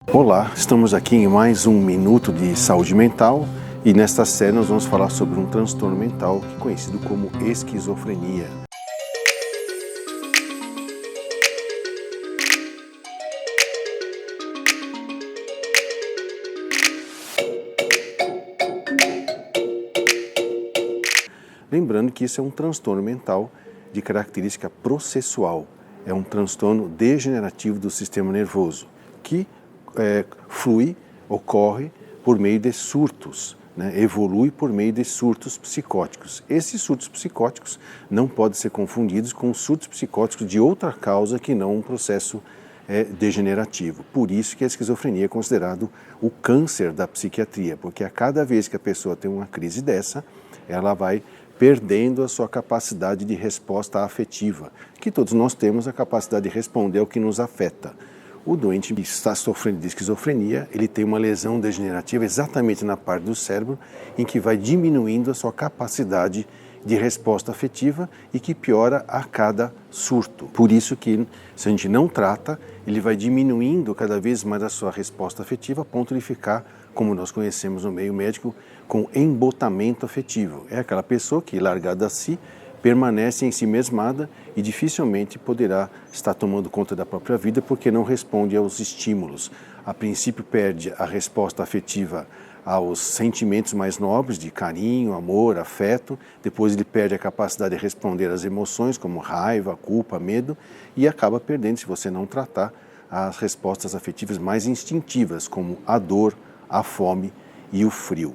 Olá, estamos aqui em mais um Minuto de Saúde Mental e nesta série nós vamos falar sobre um transtorno mental conhecido como esquizofrenia. Lembrando que isso é um transtorno mental de característica processual, é um transtorno degenerativo do sistema nervoso que ocorre por meio de surtos, evolui por meio de surtos psicóticos. Esses surtos psicóticos não podem ser confundidos com surtos psicóticos de outra causa que não um processo degenerativo. Por isso que a esquizofrenia é considerado o câncer da psiquiatria, porque a cada vez que a pessoa tem uma crise dessa, ela vai perdendo a sua capacidade de resposta afetiva, que todos nós temos a capacidade de responder ao que nos afeta. O doente que está sofrendo de esquizofrenia, ele tem uma lesão degenerativa exatamente na parte do cérebro em que vai diminuindo a sua capacidade de resposta afetiva e que piora a cada surto. Por isso que, se a gente não trata, ele vai diminuindo cada vez mais a sua resposta afetiva a ponto de ficar, como nós conhecemos no meio médico, com embotamento afetivo. É aquela pessoa que, largada a si, permanece em si mesmada e dificilmente poderá estar tomando conta da própria vida porque não responde aos estímulos. A princípio perde a resposta afetiva aos sentimentos mais nobres de carinho, amor, afeto, depois ele perde a capacidade de responder às emoções como raiva, culpa, medo e acaba perdendo, se você não tratar, as respostas afetivas mais instintivas como a dor, a fome e o frio.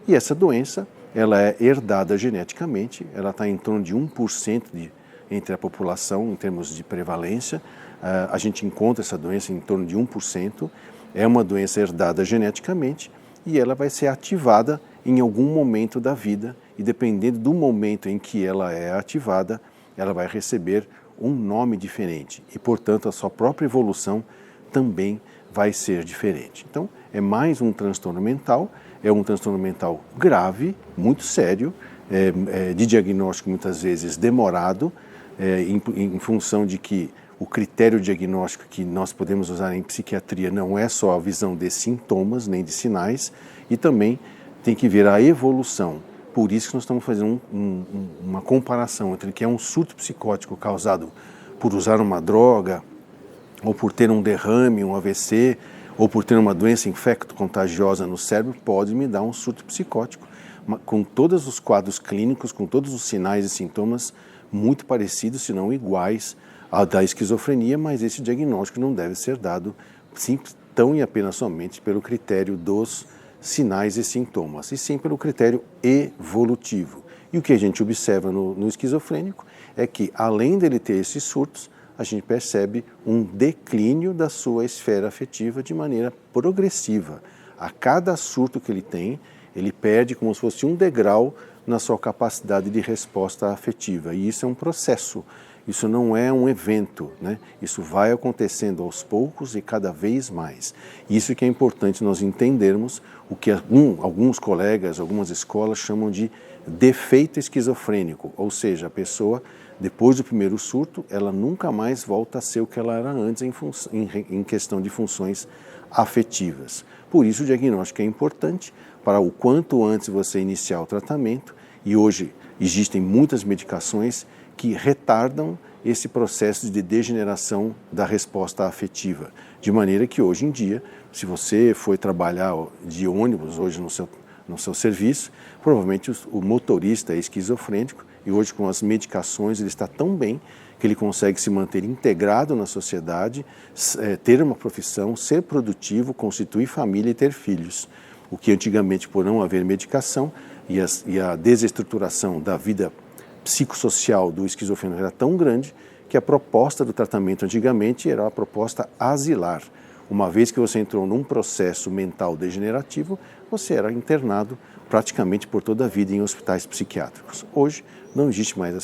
E essa doença, ela é herdada geneticamente, ela está em torno de 1% entre a população, em termos de prevalência. A gente encontra essa doença em torno de 1%, é uma doença herdada geneticamente e ela vai ser ativada em algum momento da vida e dependendo do momento em que ela é ativada, ela vai receber um nome diferente e, portanto, a sua própria evolução também vai ser diferente. Então, é mais um transtorno mental, é um transtorno mental grave, muito sério, de diagnóstico muitas vezes demorado, em função de que o critério diagnóstico que nós podemos usar em psiquiatria não é só a visão de sintomas, nem de sinais, e também tem que ver a evolução. Por isso que nós estamos fazendo uma comparação entre o que é um surto psicótico causado por usar uma droga, ou por ter um derrame, um AVC, ou por ter uma doença infecto-contagiosa no cérebro, pode me dar um surto psicótico, com todos os quadros clínicos, com todos os sinais e sintomas muito parecidos, se não iguais ao da esquizofrenia, mas esse diagnóstico não deve ser dado tão e apenas somente pelo critério dos sinais e sintomas, e sim pelo critério evolutivo. E o que a gente observa no esquizofrênico é que, além dele ter esses surtos, a gente percebe um declínio da sua esfera afetiva de maneira progressiva. A cada surto que ele tem, ele perde como se fosse um degrau na sua capacidade de resposta afetiva. E isso é um processo, isso não é um evento, Isso vai acontecendo aos poucos e cada vez mais. Isso que é importante nós entendermos o que alguns colegas, algumas escolas chamam de defeito esquizofrênico, ou seja, a pessoa, depois do primeiro surto, ela nunca mais volta a ser o que ela era antes em questão de funções afetivas. Por isso o diagnóstico é importante para o quanto antes você iniciar o tratamento, e hoje existem muitas medicações que retardam esse processo de degeneração da resposta afetiva, de maneira que hoje em dia, se você for trabalhar de ônibus hoje no seu serviço, provavelmente o motorista é esquizofrênico e hoje com as medicações ele está tão bem que ele consegue se manter integrado na sociedade, ter uma profissão, ser produtivo, constituir família e ter filhos. O que antigamente, por não haver medicação e a desestruturação da vida psicossocial do esquizofrênico era tão grande que a proposta do tratamento antigamente era a proposta asilar. Uma vez que você entrou num processo mental degenerativo, você era internado praticamente por toda a vida em hospitais psiquiátricos. Hoje não existe mais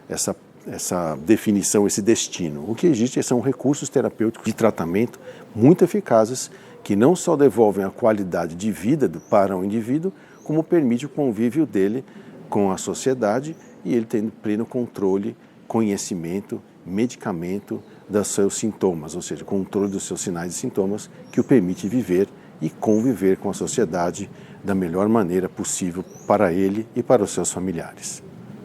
essa definição, esse destino. O que existe são recursos terapêuticos de tratamento muito eficazes que não só devolvem a qualidade de vida para o indivíduo, como permite o convívio dele com a sociedade e ele tendo pleno controle, conhecimento, medicamento, dos seus sintomas, ou seja, controle dos seus sinais e sintomas, que o permite viver e conviver com a sociedade da melhor maneira possível para ele e para os seus familiares.